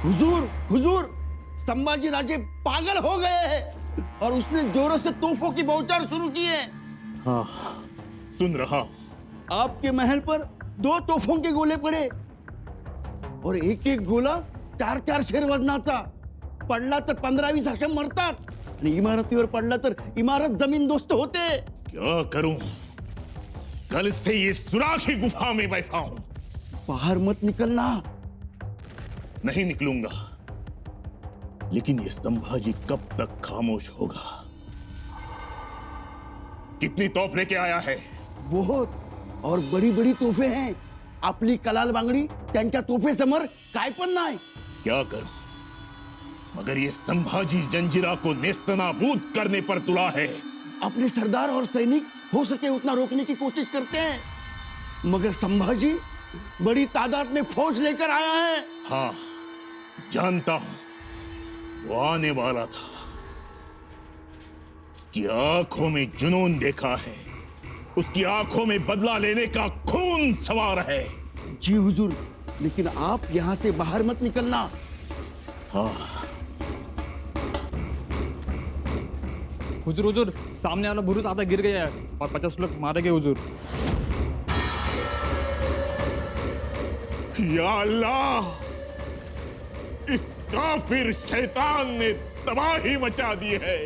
हुजूर हुजूर, संभाजी राजे पागल हो गए हैं और उसने जोरों से तोपों की बौछार शुरू की है। हाँ, सुन रहा हूं। आपके महल पर 2 तोपों के गोले पड़े और एक एक गोला 4-4 शेर वजनाचा. पडला तर 15-20 अशा मरतात आणि इमारतीवर पडला तर इमारत जमीनदोस्त होते. क्या करूं? कल से ये सुराखी गुफा में बैठा हूं। बाहर मत निकलना। नहीं निकलूंगा, लेकिन ये संभाजी कब तक खामोश होगा? कितनी तोप लेके आया है? बहुत, और बड़ी बड़ी तोफे हैं. आपली कलाल बांगडी त्यांच्या तोफेसमोर काय पण नाही. क्या करूं? मगर ये संभाजी जंजीरा को नेस्तनाबूद करने पर तुला है। अपने सरदार और सैनिक हो सके उतना रोकने की कोशिश करते हैं, मगर संभाजी बड़ी तादाद में फौज लेकर आया है। हाँ, जानता हूं, वो आने वाला था। उसकी आंखों में जुनून देखा है, उसकी आंखों में बदला लेने का खून सवार है। जी हुजूर, लेकिन आप यहां से बाहर मत निकलना। हाँ। हुजूर हुजूर, सामने वाला बुरुज आधा गिर गया है और 50 लोग मारे गए हुजूर। या अल्लाह, इस काफिर शैतान ने तबाही मचा दी है।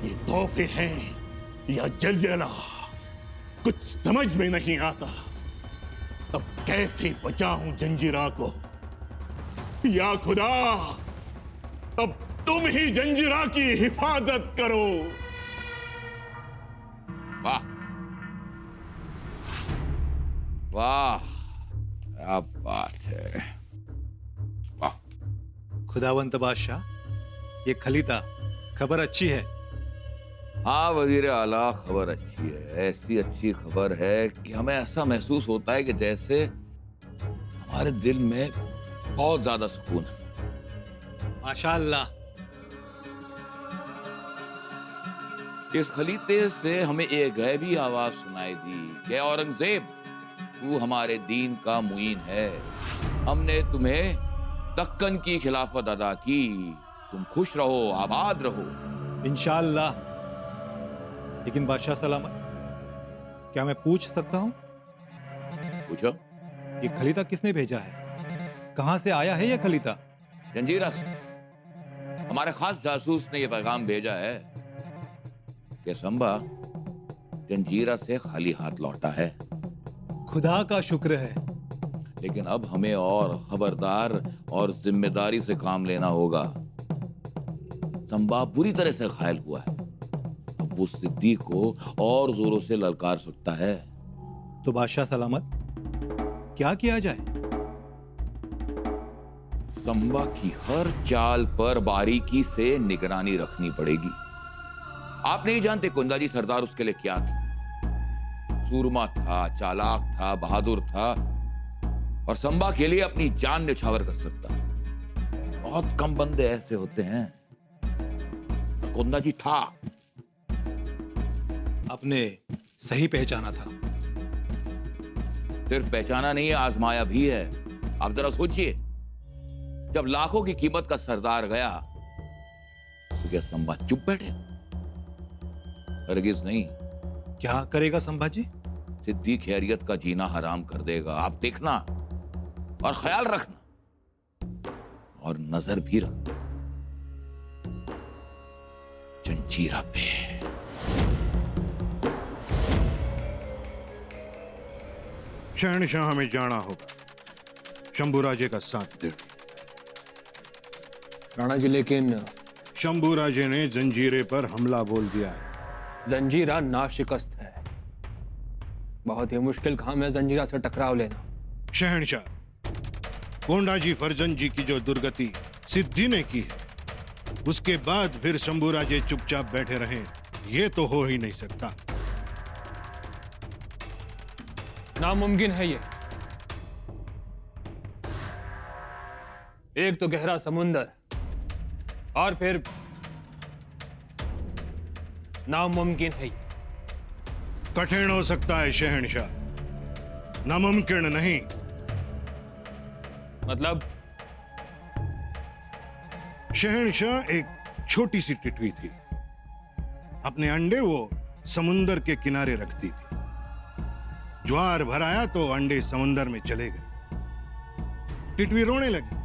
ये तोहफे हैं या जलजला, कुछ समझ में नहीं आता। अब कैसे बचाऊं जंजीरा को? या खुदा, अब तुम ही जंजीरा की हिफाजत करो। वाह वाह, क्या बात है। वाह। खुदावंत बादशाह, ये खलीता, खबर अच्छी है। हाँ वजीर आला, खबर अच्छी है। ऐसी अच्छी खबर है कि हमें ऐसा महसूस होता है कि जैसे हमारे दिल में बहुत ज्यादा सुकून है। माशाअल्लाह। इस खलीते से हमें एक गैबी आवाज सुनाई दी कि औरंगजेब, तू हमारे दीन का मुईन है। हमने तुम्हें दक्कन की खिलाफत अदा की। तुम खुश रहो, आबाद रहो। इंशाअल्लाह। लेकिन बादशाह सलामत, क्या मैं पूछ सकता हूँ, पूछो। ये खलीता किसने भेजा है? कहां से आया है ये खलीता? जंजीरा से। हमारे खास जासूस ने यह पैगाम भेजा है कि संबा जंजीरा से खाली हाथ लौटा है। खुदा का शुक्र है। लेकिन अब हमें और खबरदार और जिम्मेदारी से काम लेना होगा। संबा बुरी तरह से घायल हुआ है। अब वो सिद्दीक को और जोरों से ललकार सकता है। तो बादशाह सलामत, क्या किया जाए? संबा की हर चाल पर बारीकी से निगरानी रखनी पड़ेगी। आप नहीं जानते कुंदा जी सरदार उसके लिए क्या था। सूरमा था, चालाक था, बहादुर था और संबा के लिए अपनी जान न्यौछावर कर सकता है। बहुत कम बंदे ऐसे होते हैं। कुंदा जी था। आपने सही पहचाना था। सिर्फ पहचाना नहीं है, आजमाया भी है। आप जरा सोचिए, जब लाखों की कीमत का सरदार गया तो क्या संबा चुप बैठे? हरगिज नहीं। क्या करेगा संभाजी? सिद्दीक खैरियत का जीना हराम कर देगा। आप देखना और ख्याल रखना और नजर भी रखना जंजीरा पे। शहनशाह हमें जाना होगा, शंभूराजे का साथ दे। राणा जी, लेकिन शंभूराजे ने जंजीरे पर हमला बोल दिया है। जंजीरा नाशिकस्त है। बहुत ही मुश्किल काम है जंजीरा से टकराव लेना। शहनशाह, कोंडाजी फर्जन जी की जो दुर्गति सिद्धि ने की है, उसके बाद फिर शंभूराजे चुपचाप बैठे रहें, यह तो हो ही नहीं सकता। नामुमकिन है ये। एक तो गहरा समुंदर और फिर नामुमकिन है। कठिन हो सकता है शहनशाह, नामुमकिन नहीं। मतलब शहंशाह एक छोटी सी टिटवी थी। अपने अंडे वो समुंदर के किनारे रखती थी। ज्वार भराया तो अंडे समंदर में चले गए। टिटवी रोने लगी।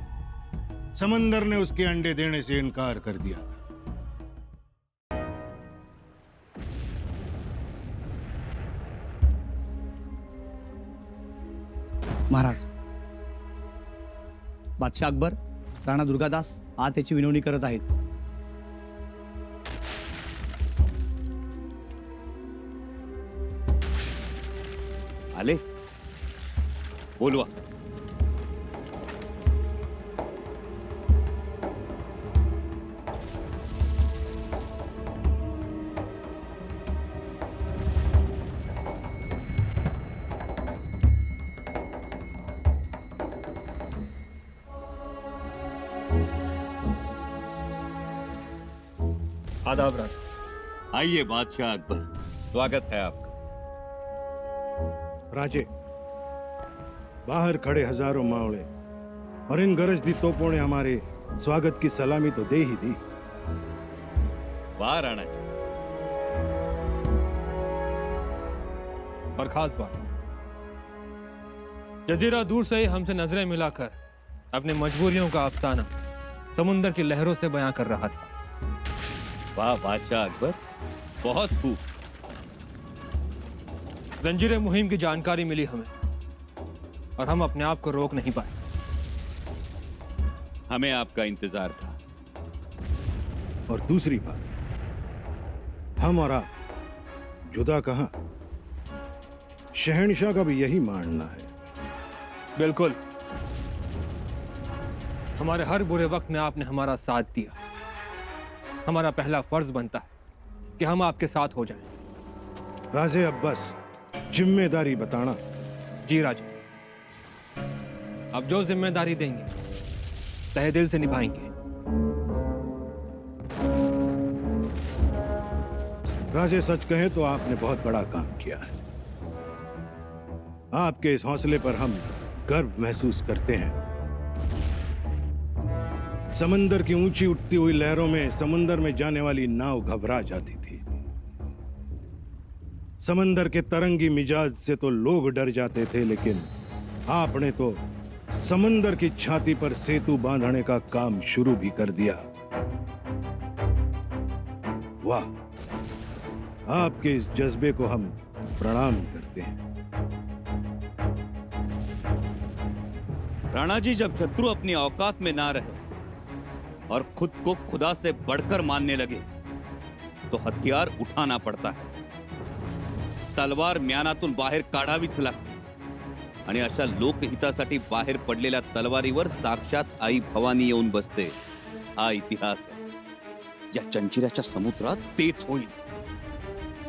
समंदर ने उसके अंडे देने से इनकार कर दिया। महाराज, बादशाह अकबर, राणा दुर्गादास आज त्याची विनवणी करत आहेत. आले, बोलवा. आदाब राज. आइए बादशाह अकबर, स्वागत है आपका. राजे, बाहर खड़े हजारों मावड़े और इन गरजदी तोपों ने हमारे स्वागत की सलामी तो दे ही दी. वाह राणा जी. और खास बात, जजीरा दूर से ही हमसे नजरें मिलाकर अपनी मजबूरियों का अफसाना समुंदर की लहरों से बयां कर रहा था. वाह बादशाह अकबर, बहुत खूब. जंजीर मुहिम की जानकारी मिली हमें और हम अपने आप को रोक नहीं पाए. हमें आपका इंतजार था. और दूसरी बात, हम और आप जुदा कहां. शहंशाह का भी यही मानना है. बिल्कुल. हमारे हर बुरे वक्त में आपने हमारा साथ दिया. हमारा पहला फर्ज बनता है कि हम आपके साथ हो जाएं. राजे, अब बस जिम्मेदारी बताना. जी राजा, अब जो जिम्मेदारी देंगे तहे दिल से निभाएंगे. राजे, सच कहें तो आपने बहुत बड़ा काम किया है. आपके इस हौसले पर हम गर्व महसूस करते हैं. समंदर की ऊंची उठती हुई लहरों में समुंदर में जाने वाली नाव घबरा जाती थी. समंदर के तरंगी मिजाज से तो लोग डर जाते थे, लेकिन आपने तो समंदर की छाती पर सेतु बांधने का काम शुरू भी कर दिया. वाह, आपके इस जज्बे को हम प्रणाम करते हैं. राणा जी, जब शत्रु अपनी औकात में ना रहे और खुद को खुदा से बढ़कर मानने लगे तो हथियार उठाना पडता है. तलवार म्यानातून बाहेर काढावीच लागते आणि अशा लोकहितासाठी बाहेर पडलेल्या तलवारीवर साक्षात आई भवानी येऊन बसते. हा इतिहास आहे. या जंजिऱ्याच्या समुद्रात तेच होईल.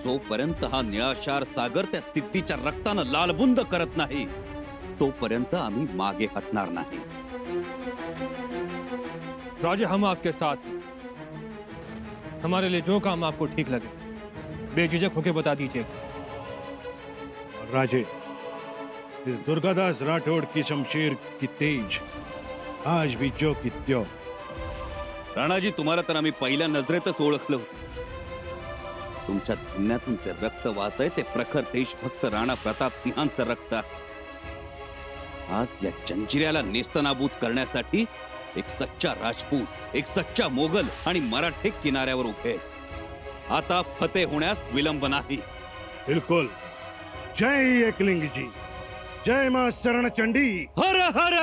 जोपर्यंत हा निळाशार सागर त्या सिद्धीच्या रक्तानं लालबुंद करत नाही तोपर्यंत आम्ही मागे हटणार नाही. राजा, हम आपके साथ हैं. हमारे लिए जो काम आपको ठीक लगे बेझिझक होकर बता दीजिए. राजे, इस दुर्गादास राठौड़ की शमशेर की तेज आज भी जो की त्यों. राणाजी, तुम्हाला तर आम्ही पहिल्या नजरेतच ओळखलं होतं. तुमच्या धिन्यातून जे रक्त वाहतंय ते प्रखर देशभक्त राणा प्रताप सिंहांचं रक्त आहे. आज या जंजिऱ्याला नेस्तनाबूत करण्यासाठी एक सच्चा राजपूत, एक सच्चा मोगल आणि मराठे किनाऱ्यावर उभे आहेत. आता फतेह होण्यास विलंब नाही. बिल्कुल. जय एकलिंग जी, जय मां शरण चंडी. हर हर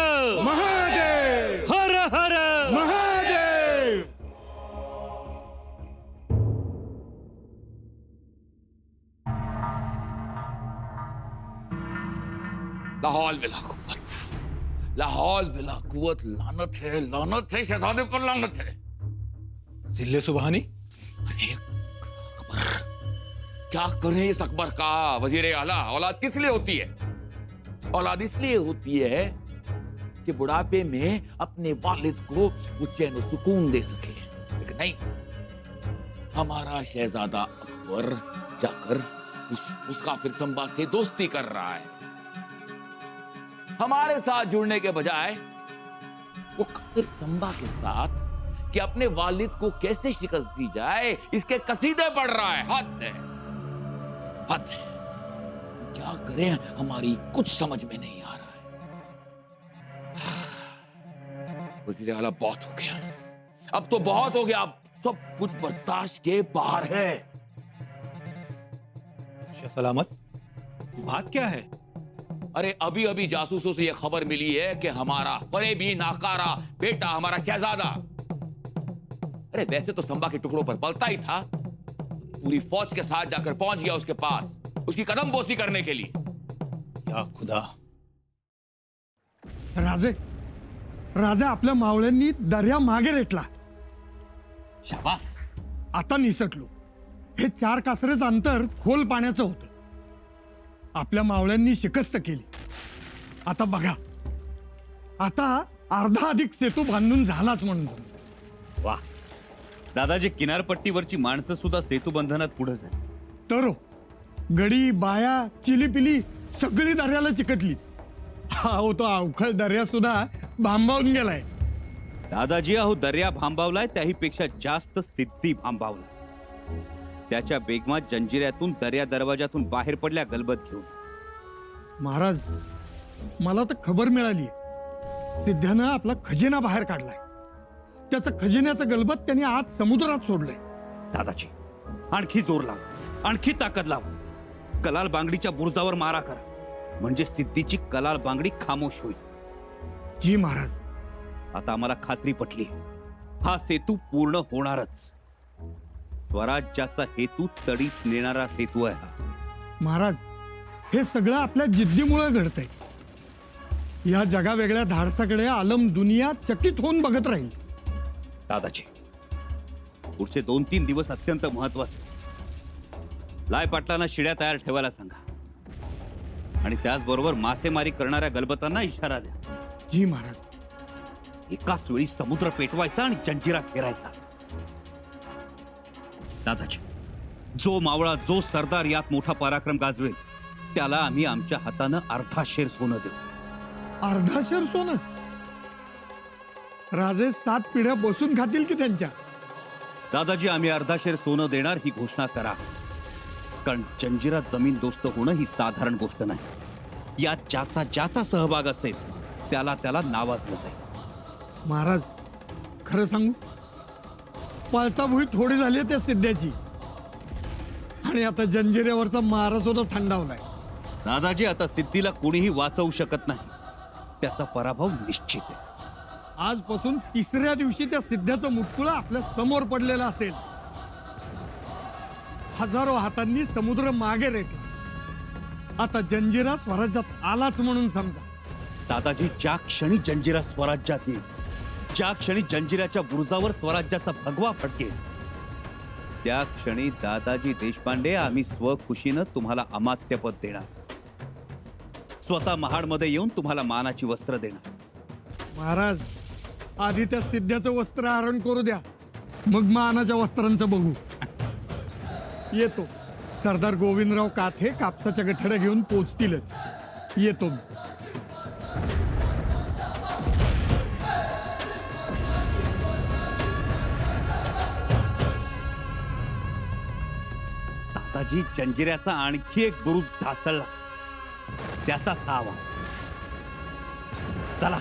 महादेव, हर हर महादेव. लाहौल विला कुव्वत, लाहौल विला कुव्वत. लानत है शहजादे पर लानत है. जिल्ले सुबहानी, अरे अकबर, क्या करें इस अकबर का. वजीर आला, औलाद किस लिए होती है? औलाद इसलिए होती है कि बुढ़ापे में अपने वालिद को वो चैन और सुकून दे सके. लेकिन नहीं, हमारा शहजादा अकबर जाकर उस काफिर संबा से दोस्ती कर रहा है. हमारे साथ जुड़ने के बजाय वो काफिर संबा के साथ कि अपने वालिद को कैसे शिकस्त दी जाए इसके कसीदे पढ़ रहा है। हद है, हद है। क्या करें, हमारी कुछ समझ में नहीं आ रहा है। वज़ीर आला, बहुत हो गया, अब तो बहुत हो गया, अब सब कुछ बर्दाश्त के बाहर है। शाह सलामत, बात क्या है? अरे अभी अभी जासूसों से यह खबर मिली है कि हमारा फरेबी नाकारा बेटा, हमारा शहजादा, अरे वैसे तो संबा के टुकड़ों पर पलता ही था, पूरी फौज के साथ जाकर पहुंच गया उसके पास, उसकी कदम बोसी करने के लिए। या खुदा। राजे, राजे, आपल्या मावळ्यांनी दर्या मागे रेटला. शाबास. आता निसटलो. हे 4 कासरेच अंतर खोल पाण्याचं होतं. आपल्या मावळ्यांनी शिकस्त केली. आता बघा, आता अर्धा अधिक सेतू बांधून झालाच म्हणून. वाह दादाजी, किनारपट्टीवरची माणसं सुद्धा सेतू बंधनात पुढे झाली. तर गडी, बाया, चिलीपिली सगळी दर्याला चिकटली. अहो, तो अवखळ दर्या सुद्धा भांबावून गेलाय. दादाजी, अहो दर्या भांबावलाय, त्याहीपेक्षा जास्त सिद्धी भांबावलाय. त्याच्या बेगमात जंजिऱ्यातून दर्या दरवाजातून बाहेर पडल्या गलबत घेऊन. महाराज, मला तर खबर मिळाली, सिद्ध्यानं आपला खजिना बाहेर काढलाय. त्याचं खजिन्याचं गलबत त्यांनी आज समुद्रात सोडलंय. दादाजी, आणखी जोर लावा, आणखी ताकद लावा. कलाल बांगडीच्या बुरुजावर मारा करा, म्हणजे सिद्धीची कलाल बांगडी खामोश होईल. जी महाराज. आता आम्हाला खात्री पटली, हा सेतू पूर्ण होणारच. स्वराज्याचा हेतू तडीस नेणारा सेतू आहे हा. महाराज, हे सगळं आपल्या जिद्दीमुळे घडतंय. या जगा वेगळ्या धाडसाकडे आलम दुनिया चकित होऊन बघत राहील. दादाजी, पुढचे 2-3 दिवस अत्यंत महत्वाचे. लाय पाटलांना शिड्या तयार ठेवायला सांगा आणि त्याचबरोबर मासेमारी करणाऱ्या गलबतांना इशारा द्या. जी महाराज. एकाच वेळी समुद्र पेटवायचा आणि जंजिरा घेरायचा. दादाजी, जो मावळा, जो सरदार यात मोठा पराक्रम गाजवेल त्याला आम्ही आमच्या हातानं अर्धा शेर सोनं देऊ. अर्धा शेर सोनं? राजे 7 पिढ्या बसून खातील की त्यांच्या? दादाजी, आम्ही अर्धा शेर सोनं देणार ही घोषणा करा, कारण जंजिरा जमीन दोस्त होणं ही साधारण गोष्ट नाही. यात ज्याचा ज्याचा सहभाग असेल त्याला त्याला नावाजलं जाईल. महाराज, खरं सांगू, पळताभुई थोडी झाली त्या सिद्ध्याची, आणि आता जंजिऱ्यावरचा मारा सुद्धा थंडावलाय. दादाजी, आता सिद्धीला कोणीही वाचवू शकत नाही, त्याचा पराभव निश्चित आहे. आजपासून 3ऱ्या दिवशी त्या सिद्ध्याचं मुटकुळं आपल्या समोर पडलेलं असेल. हजारो हातांनी समुद्र मागे रेटला. आता जंजिरा स्वराज्यात आलाच म्हणून समजा. दादाजी, ज्या क्षणी जंजिरा स्वराज्यात येईल, ज्या क्षणी जंजिऱ्याच्या बुरुजावर स्वराज्याचा भगवा फडकेल, त्या क्षणी दादाजी देशपांडे आम्ही स्वखुशीनं तुम्हाला अमात्यपद देणार. स्वतः महाडमध्ये येऊन तुम्हाला मानाची वस्त्र देणार. महाराज, आधी त्या सिद्ध्याचं वस्त्र हरण करू द्या, मग मानाच्या वस्त्रांचं बघू. येतो. सरदार गोविंदराव काथे कापसाच्या गठड्या घेऊन पोचतीलच. येतो मी. दादाजी, जंजिऱ्याचा आणखी एक बुरुज ढासळला, त्याचाच हा आवाज. चला.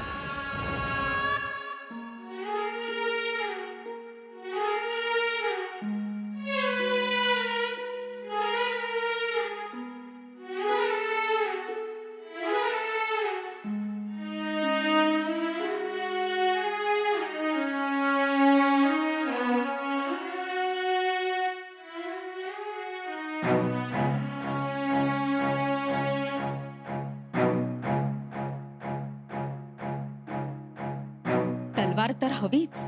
तलवार तर हवीच,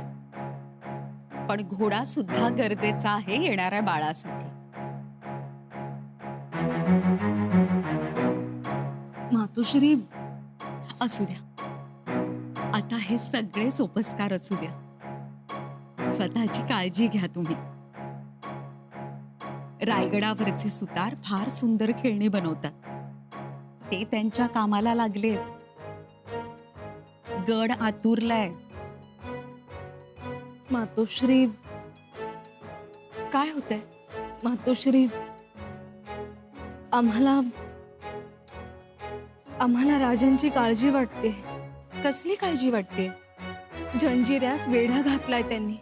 पण घोडा सुद्धा गरजेचा आहे येणाऱ्या बाळासाठी. मातोश्री, असू द्या, आता हे सगळे सोपस्कार असू द्या. स्वतःची काळजी घ्या तुम्ही. रायगडावरचे सुतार फार सुंदर खेळणी बनवतात. ते त्यांच्या कामाला लागले. गड आतुरलाय. मातोश्री, काय होतंय? मातोश्री, आम्हाला राजांची काळजी वाटते. कसली काळजी वाटते? जंजिऱ्यास वेढा घातलाय त्यांनी.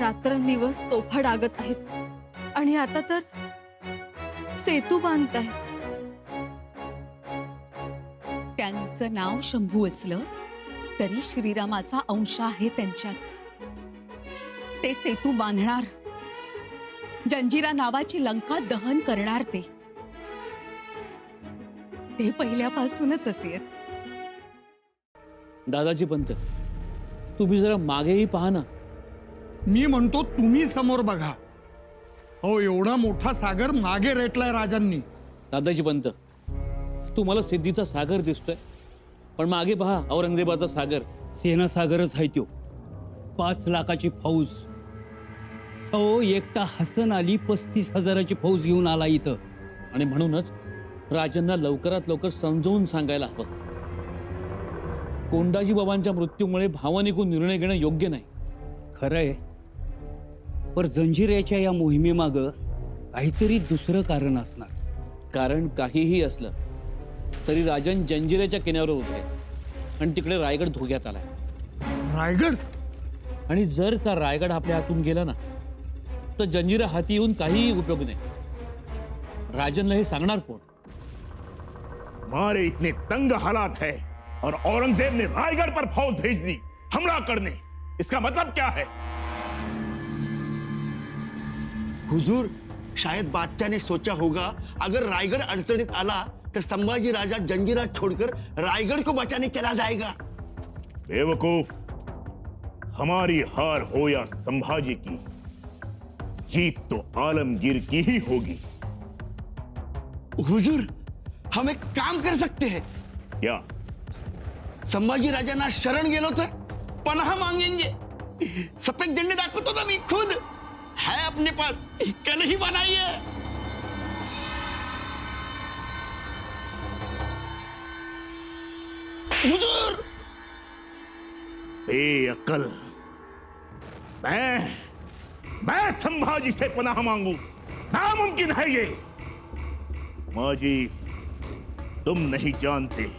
रात्रंदिवस तोफा डागत आहेत आणि आता तर सेतू बांधतायत. त्यांचं नाव शंभू असलं तरी श्रीरामाचा अंश आहे त्यांच्यात. ते सेतू बांधणार, जंजिरा नावाची लंका दहन करणार. ते पहिल्यापासूनच असे. दादाजी पंत, तुम्ही जरा मागेही पहा ना. मी म्हणतो तुम्ही समोर बघा. हो, एवढा मोठा सागर मागे रेटलाय राजांनी. दादाजी पंत, तुम्हाला सिद्धीचा सागर दिसतोय, पण मागे पहा औरंगजेबाचा सागर. सेना सागरच आहे त्यो. 5 लाखाची फौज. अहो, एकटा हसन अली 35,000ची फौज घेऊन आला इथं. आणि म्हणूनच राजांना लवकरात लवकर समजावून सांगायला हवं. कोंडाजी बाबांच्या मृत्यूमुळे भावनिकून निर्णय घेणं योग्य नाही. खरंय, पर जंजिऱ्याच्या या मोहिमेमागं काहीतरी दुसरं कारण असणार. कारण काहीही असलं तरी राजन जंजिऱ्याच्या किनाऱ्यावर उभे आहेत आणि तिकडे रायगड धोक्यात आलाय. रायगड? आणि जर का रायगड आपल्या हातून गेला ना, तर जंजिरा हाती येऊन काहीही उपयोग नाही. राजनला हे सांगणार कोण? हमारे इतने तंग हालात है और औरंगजेब ने रायगढ़ पर फौज भेज दी हमला करने. इसका मतलब क्या है? हुजूर, शायद बादशाह ने सोचा होगा अगर रायगढ़ अड़चनित आला तो संभाजी राजा जंजीरा छोड़कर रायगढ़ को बचाने चला जाएगा. बेवकूफ, हमारी हार हो या संभाजी की, जीत तो आलमगीर की ही होगी. हुजूर, हम एक काम कर सकते हैं. क्या? संभाजी राजांना शरण गेलो तर पनाह मांगेंगे. सफेद झंडे दाखवतो ना मी खुद, है अपने पास, कल ही बनाई है. हुजूर, बेअक्ल, मैं संभाजी से पनाह मांगू? नामुमकिन है ये. माजी, तुम नहीं जानते,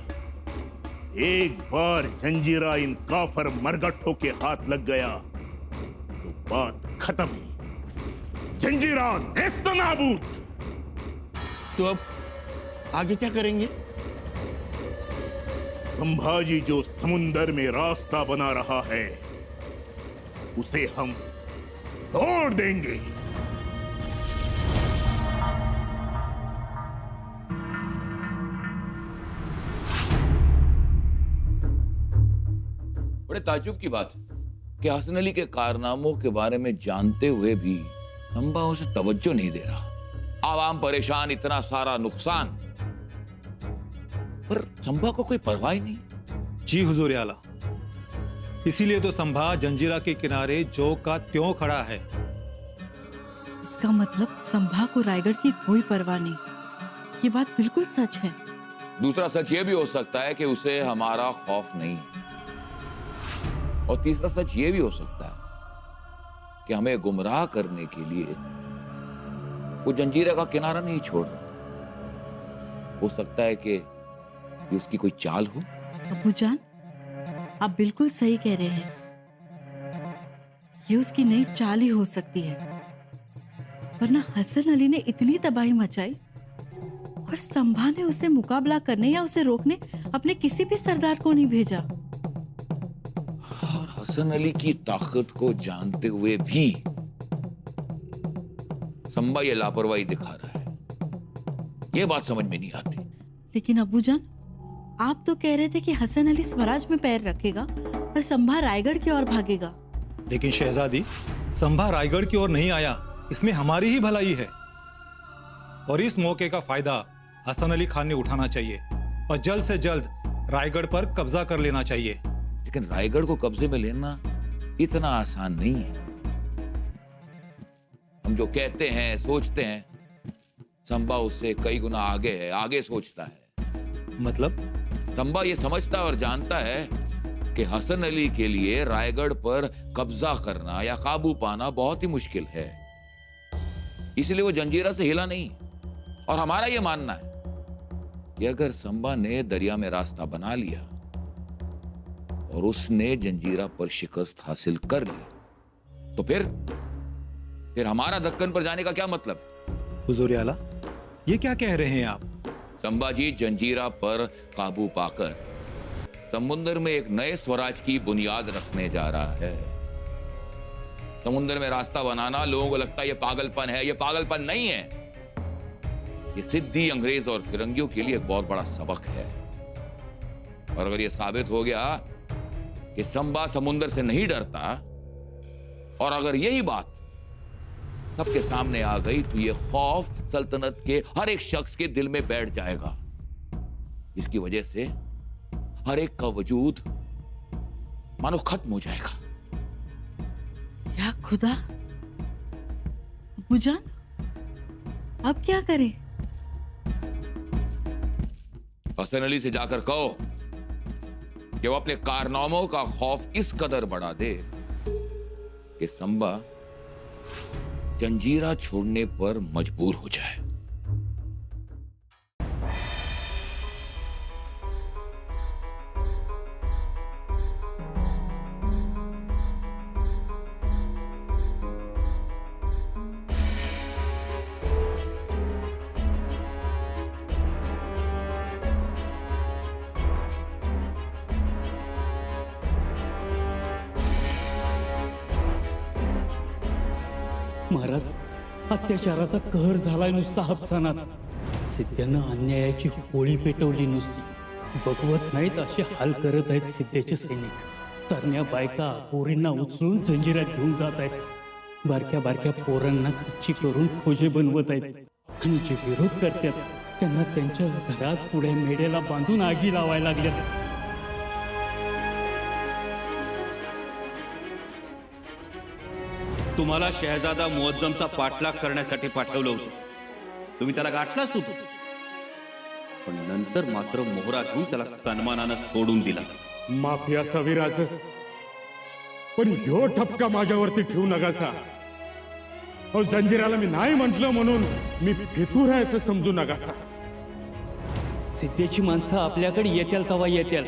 एक बार जंजीरा इन काफर मरगट्ठों के हाथ लग गया तो बात खत्म. जंजीरा नेस्तनाबूद. तो अब आगे क्या करेंगे? संभाजी जो समुंदर में रास्ता बना रहा है उसे हम तोड़ देंगे. बड़े ताज्जुब की बात कि हसन अली के कारनामों के बारे में जानते हुए भी संभा उसे तवज्जो नहीं दे रहा. आवाम परेशान, इतना सारा नुकसान, पर संभा को कोई परवाह ही नहीं. जी हुजूर आला, इसीलिए तो संभा जंजीरा के किनारे जो का त्यों खड़ा है. इसका मतलब संभा को रायगढ़ की कोई परवाह नहीं. ये बात बिल्कुल सच है. दूसरा सच ये भी हो सकता है कि उसे हमारा खौफ नहीं है. और तीसरा सच ये भी हो सकता है कि हमें गुमराह करने के लिए वो जंजीरा का किनारा नहीं छोड़ रहा. हो सकता है कि उसकी कोई चाल हो. अबूजान, आप बिल्कुल सही कह रहे हैं. ये उसकी नई चाल ही हो सकती है, वरना हसन अली ने इतनी तबाही मचाई और संभा ने उसे मुकाबला करने या उसे रोकने अपने किसी भी सरदार को नहीं भेजा. और हसन अली की ताकत को जानते हुए भी संभा ये लापरवाही दिखा रहा है. ये बात समझ में नहीं आती. लेकिन अबूजान, आप तो कह रहे थे कि हसन अली स्वराज में पैर रखेगा और संभा रायगढ़ की ओर भागेगा. लेकिन शहजादी, संभा रायगढ़ की ओर नहीं आया, इसमें हमारी ही भलाई है. और इस मौके का फायदा हसन अली खान ने उठाना चाहिए और जल्द से जल्द रायगढ़ पर कब्जा कर लेना चाहिए. लेकिन रायगढ़ को कब्जे में लेना इतना आसान नहीं है. हम जो कहते हैं, सोचते हैं, संभा उससे कई गुना आगे है, आगे सोचता है. मतलब? संभा ये समझता और जानता है कि हसन अली के लिए रायगढ़ पर कब्जा करना या काबू पाना बहुत ही मुश्किल है, इसलिए वो जंजीरा से हिला नहीं। और हमारा यह मानना है कि अगर संबा ने दरिया में रास्ता बना लिया और उसने जंजीरा पर शिकस्त हासिल कर ली तो फिर हमारा दक्कन पर जाने का क्या मतलब? हुजूर आला, ये क्या कह रहे हैं आप? संभाजी जंजीरा पर काबू पाकर समुद्र में एक नए स्वराज की बुनियाद रखने जा रहा है। समुद्र में रास्ता बनाना लोगों को लगता है ये पागलपन है, ये पागलपन नहीं है। ये सिद्धि अंग्रेज और फिरंगियों के लिए एक बहुत बड़ा सबक है। और अगर ये साबित हो गया कि संबा समुद्र से नहीं डरता, और अगर यही बात सबके सामने आ गई, तो ये खौफ सल्तनत के हर एक शख्स के दिल में बैठ जाएगा। इसकी वजह से हर एक का वजूद मानो खत्म हो जाएगा। या खुदा, अब्बूजान, अब क्या करें? हसन अली से जाकर कहो कि वो अपने कारनामों का खौफ इस कदर बढ़ा दे कि संबा जंजीरा छोड़ने पर मजबूर हो जाए। महाराज, अत्याचाराचा कहर झालाय नुसता हप्सानात. सिद्ध्यानं अन्यायाची होळी पेटवली नुसती. बघवत नाहीत असे हाल करत आहेत सिद्धेचे सैनिक. तरण्या बायका पोरींना उचलून जंजिऱ्यात घेऊन जात आहेत. बारक्या बारक्या पोरांना कच्ची करून खोजे बनवत आहेत. आणि जे विरोध करतात त्यांना त्यांच्याच घरात पुढे मेढ्याला बांधून आगी लावायला लागल्यात. तुम्हाला शहजादा मुअज्जमचा पाठलाग करण्यासाठी पाठवलं होतं. तुम्ही त्याला गाठलाच होतो, पण नंतर मात्र मोहरा घेऊन त्याला सन्मानानं सोडून दिला. माफी असावी राज, पण ह्यो ठपका माझ्यावरती ठेवू नकासा. अहो, जंजिराला मी नाही म्हटलं म्हणून मी फितूर आहे असं समजू नकासा. सिद्धेची माणसं आपल्याकडे येत्याल तवा येत्याल,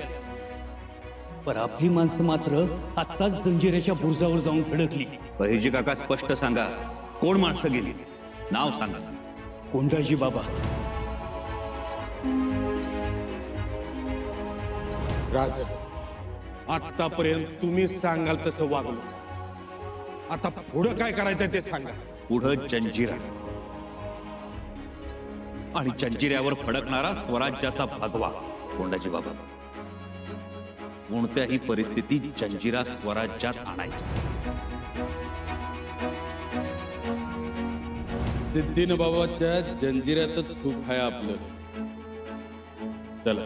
पण आपली माणसं मात्र आत्ताच जंजिऱ्याच्या बुरजावर जाऊन धडकली. बहिर्जी काका, स्पष्ट सांगा, कोण माणसं गेली? नाव सांगा. कोंडाजी बाबा. राज, आतापर्यंत तुम्ही सांगाल तसं वागलो. आता पुढं काय करायचं ते सांगा. पुढं जंजिरा आणि जंजिऱ्यावर फडकणारा स्वराज्याचा भगवा. कोंडाजी बाबा, कोणत्याही परिस्थितीत जंजिरा स्वराज्यात आणायचा. सिद्धीन बाबाच्या जंजिऱ्यातच सुख आहे आपलं. चला,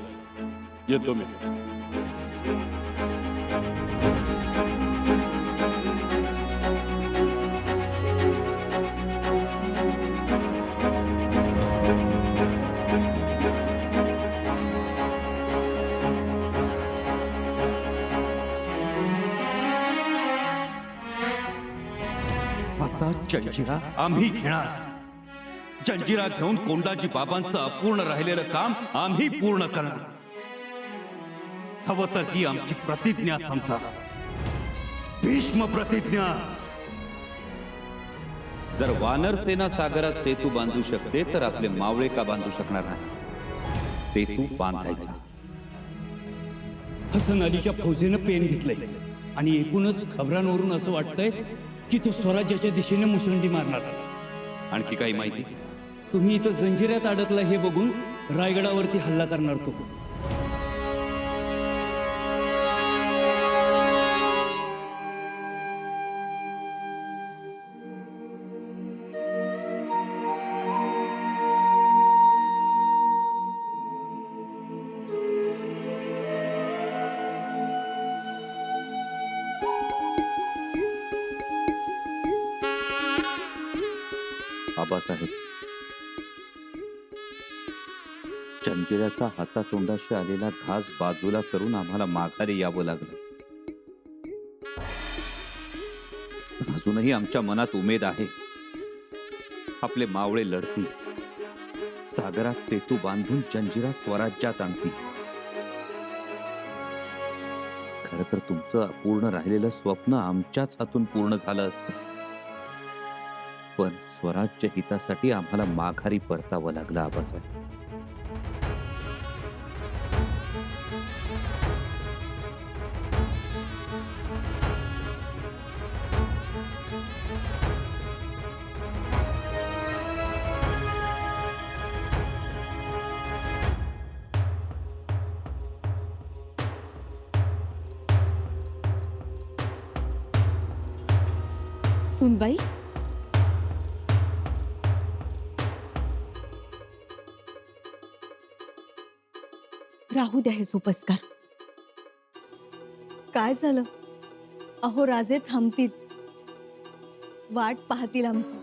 येतो मी. आता जंजिरा आम्ही घेणार. जंजिरा घेऊन कोंडाजी बाबांचं अपूर्ण राहिलेलं काम आम्ही पूर्ण करणार. हवं तर ही आमची प्रतिज्ञा समजा, भीष्म प्रतिज्ञा. जर वानर सेना सागरात सेतू बांधू शकते तर आपले मावळे का बांधू शकणार नाही? सेतू बांधायचा. हसन अलीच्या फौजेनं पेन घेतलंय आणि एकूणच खबरांवरून असं वाटतंय की तो स्वराज्याच्या दिशेने मुसंडी मारणार. आणखी काही माहिती? तुम्ही इथं जंजिऱ्यात अडकला हे बघून रायगडावरती हल्ला करणार तो. बाबासाहेब, जंजिऱ्याचा हातातोंडाशी आलेला घास बाजूला करून आम्हाला माघारी यावं लागलं. अजूनही आमच्या मनात उमेद आहे. आपले मावळे लढतील, सागरात सेतू बांधून जंजिरा स्वराज्यात आणतील. खर तर तुमचं अपूर्ण राहिलेलं स्वप्न आमच्याच हातून पूर्ण झालं असतं, पण स्वराज्य हितासाठी आम्हाला माघारी परतावं लागलं आबासाहेब. सुनबाई, राहू द्या हे सोपस्कार. काय झालं? अहो राजे थांबतील, वाट पाहतील आमची.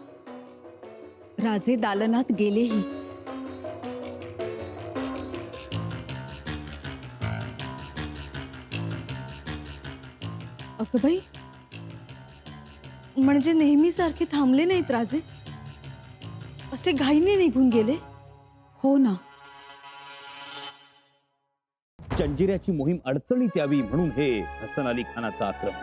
राजे दालनात गेलेही. अगं बाई, म्हणजे नेहमीसारखे थांबले नाहीत राजे? असे घाईने निघून गेले? हो ना. जंजिऱ्याची मोहीम अडचणीत यावी म्हणून हे हसन अली खानाचं आक्रमण.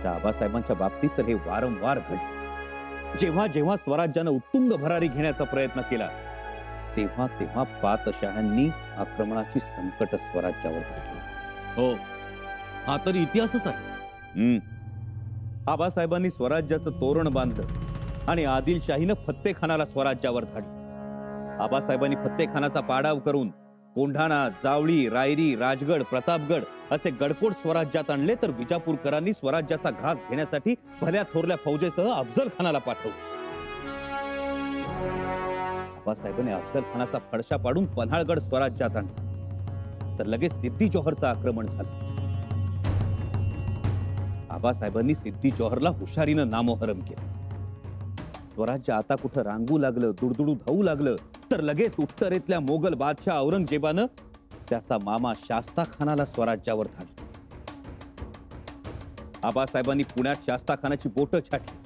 त्या आबासाहेबांच्या बाबतीत तर हे वारंवार घडले. जेव्हा जेव्हा स्वराज्यानं उत्तुंग भरारी घेण्याचा प्रयत्न केला, तेव्हा तेव्हा पातशाह्यांनी आक्रमणाची संकट स्वराज्यावर टाकली. हो, हा तर इतिहासच आहे. आबासाहेबांनी स्वराज्याचं तोरण बांधलं आणि आदिलशाहीनं फत्तेखानाला स्वराज्यावर धाडलं. आबासाहेबांनी फत्तेखानाचा पाडाव करून कोंढाणा, जावळी, रायरी, राजगड, प्रतापगड असे गडकोट स्वराज्यात आणले, तर विजापूरकरांनी स्वराज्याचा घास घेण्यासाठी भल्या थोरल्या फौजेसह अफजल खानाला पाठवलं. आबासाहेबांनी अफजल खानाचा फडशा पाडून पन्हाळगड स्वराज्यात आणला, तर लगेच सिद्दी जोहरचं आक्रमण झालं. आबासाहेबांनी सिद्दी जोहरला हुशारीनं नामोहरम केलं. स्वराज्य आता कुठं रांगू लागलं, दुडदुडू धावू लागलं, तर लगेच उत्तरेतल्या मोगल बादशाह औरंगजेबानं त्याचा मामा शास्ता खानाला स्वराज्यावर धाडलं. आबासाहेबांनी पुण्यात शास्ता खानाची बोटं छाटली.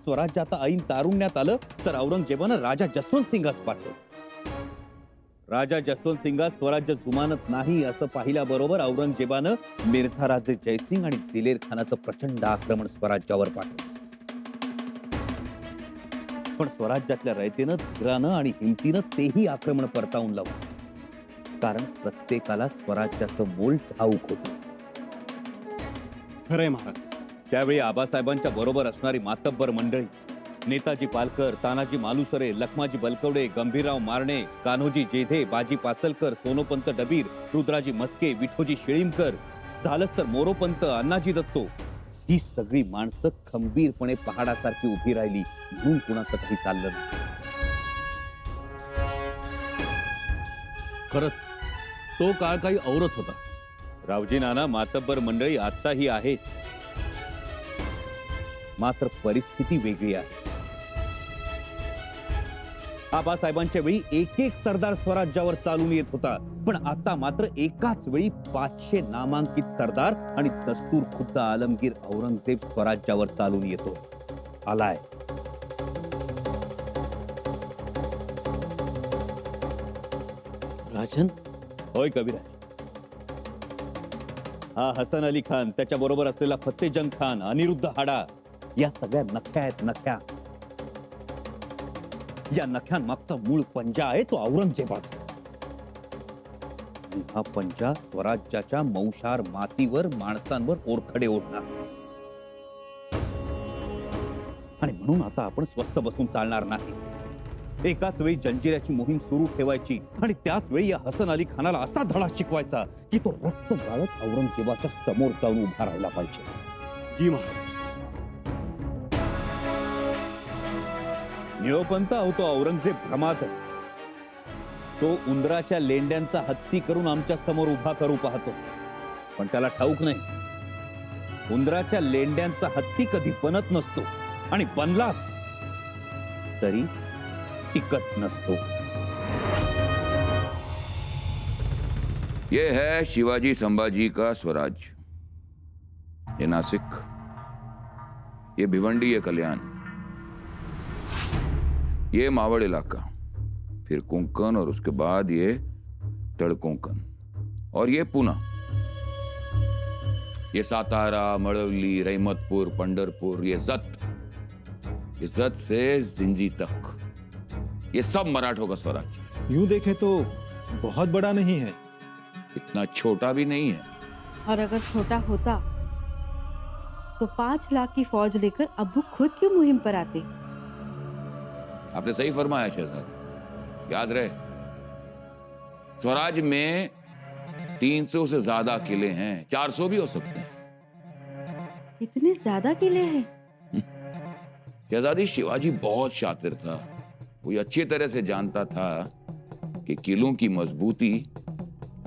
स्वराज्य आता ऐन तारुण्यात आलं, तर औरंगजेबानं राजा जसवंत सिंगास पाठवलं. राजा जसवंत सिंगास स्वराज्य जुमानत नाही असं पाहिल्याबरोबर औरंगजेबानं मिर्झा राजे जयसिंग आणि दिलेर खानाचं प्रचंड आक्रमण स्वराज्यावर पाठवलं. पण स्वराज्यातल्या रयतेनं, धीरानं आणि हिमतीनं तेही आक्रमण परतावून लावलं, कारण प्रत्येकाला स्वराज्याचं मोल ठाऊक होतं. खरंय महाराज. त्यावेळी आबासाहेबांच्या बरोबर असणारी मातब्बर मंडळी, नेताजी पालकर, तानाजी मालुसरे, लखमाजी बलकवडे, गंभीरराव मारणे, कान्होजी जेधे, बाजी पासलकर, सोनोपंत डबीर, रुद्राजी मस्के, विठोजी शिळीमकर, झालंच तर मोरोपंत, अण्णाजी दत्तो, ही सगळी माणसं खंबीरपणे पहाडासारखी उभी राहिली, म्हणून कुणाचं काही चाललं नाही. खरंच तो काळ काही औरच होता. रावजी नाना, मातब्बर मंडळी आताही आहे, मात्र परिस्थिती वेगळी आहे. आबासाहेबांच्या वेळी एक एक सरदार स्वराज्यावर चालून येत होता, पण आता मात्र एकाच वेळी 500 नामांकित सरदार आणि दस्तूर खुद्द आलमगीर औरंगजेब स्वराज्यावर चालून येतो. आलाय. राजन? होय कविराज. हा हसन अली खान, त्याच्या बरोबर असलेला फत्तेजंग खान, अनिरुद्ध हाडा, या सगळ्या नख्या आहेत, नख्या. या नख्यांमागचा मूळ पंजा आहे तो औरंगजेबाचा. हा पंजा स्वराज्याच्या मौशार मातीवर, माणसांवर ओरखडे ओढणार. आणि म्हणून आता आपण स्वस्थ बसून चालणार नाही. एकाच वेळी जंजिऱ्याची मोहीम सुरू ठेवायची आणि त्याच वेळी या हसन अली खानाला असा धडा शिकवायचा की तो रक्त गाळत औरंगजेबाच्या समोर जाऊन उभा राहिला पाहिजे. जी महाराज. निळोपंत होतो औरंगजेब भ्रमात. तो उंदराच्या लेंड्यांचा हत्ती करून आमच्या समोर उभा करू पाहतो, पण त्याला ठाऊक नाही उंदराच्या लेंड्यांचा हत्ती कधी बनत नसतो, आणि बनलाच तरी टिकत नसतो. ये है शिवाजी संभाजी का स्वराज. ये नासिक, ये भिवंडी, ये कल्याण, ये मावड़ इलाका, फिर कोंकण और उसके बाद ये तड़कोंकण और ये पूना, ये सातारा, मड़वली, रहमतपुर, पंढरपुर, ये जत से जिंजी तक, ये सब मराठों का स्वराज्य। यूं देखे तो बहुत बड़ा नहीं है, इतना छोटा भी नहीं है। और अगर छोटा होता तो 5 लाख की फौज लेकर अब्बू खुद क्यों मुहिम पर आते? आपने सही फरमाया शहजादी, याद रहे स्वराज में 300 से ज्यादा किले हैं, 400 भी हो सकते हैं। इतने ज्यादा किले हैं? शहजादी, शिवाजी बहुत शातिर था। वो ये अच्छी तरह से जानता था कि किलों की मजबूती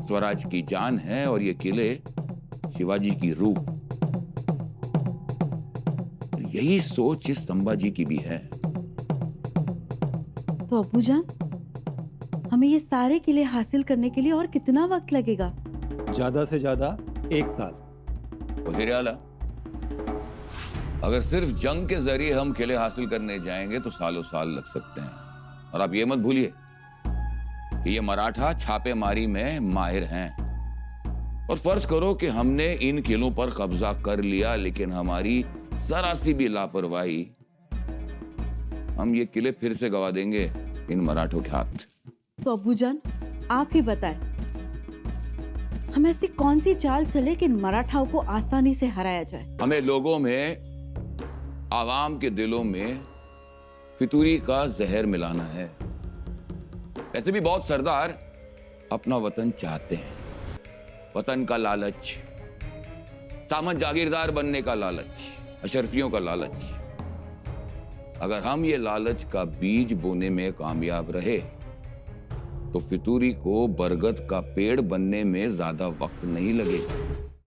स्वराज की जान है और ये किले शिवाजी की रूह। यही सोच इस संभाजी की भी है। तो अब्बूजान, हमें ये सारे किले हासिल करने के लिए और कितना वक्त लगेगा? ज्यादा से ज्यादा 1 साल। वज़ीर आला, अगर सिर्फ जंग के जरिए हम किले हासिल करने जाएंगे तो सालों साल लग सकते हैं। और आप ये मत भूलिए कि ये मराठा छापेमारी में माहिर हैं। और फर्ज करो कि हमने इन किलों पर कब्जा कर लिया, लेकिन हमारी जरा सी भी लापरवाही, हम ये किले फिर से गवा देंगे इन मराठों के हाथ। तो अब्बूजान, आप ही बताएं, हम ऐसी कौन सी चाल चले कि इन मराठाओं को आसानी से हराया जाए? हमें लोगों में, आवाम के दिलों में फितूरी का जहर मिलाना है। ऐसे भी बहुत सरदार अपना वतन चाहते हैं, वतन का लालच, सामंत जागीरदार बनने का लालच, अशरफियों का लालच। अगर हम ये लालच का बीज बोने में कामयाब रहे तो फितूरी को बरगद का पेड़ बनने में ज्यादा वक्त नहीं लगेगा।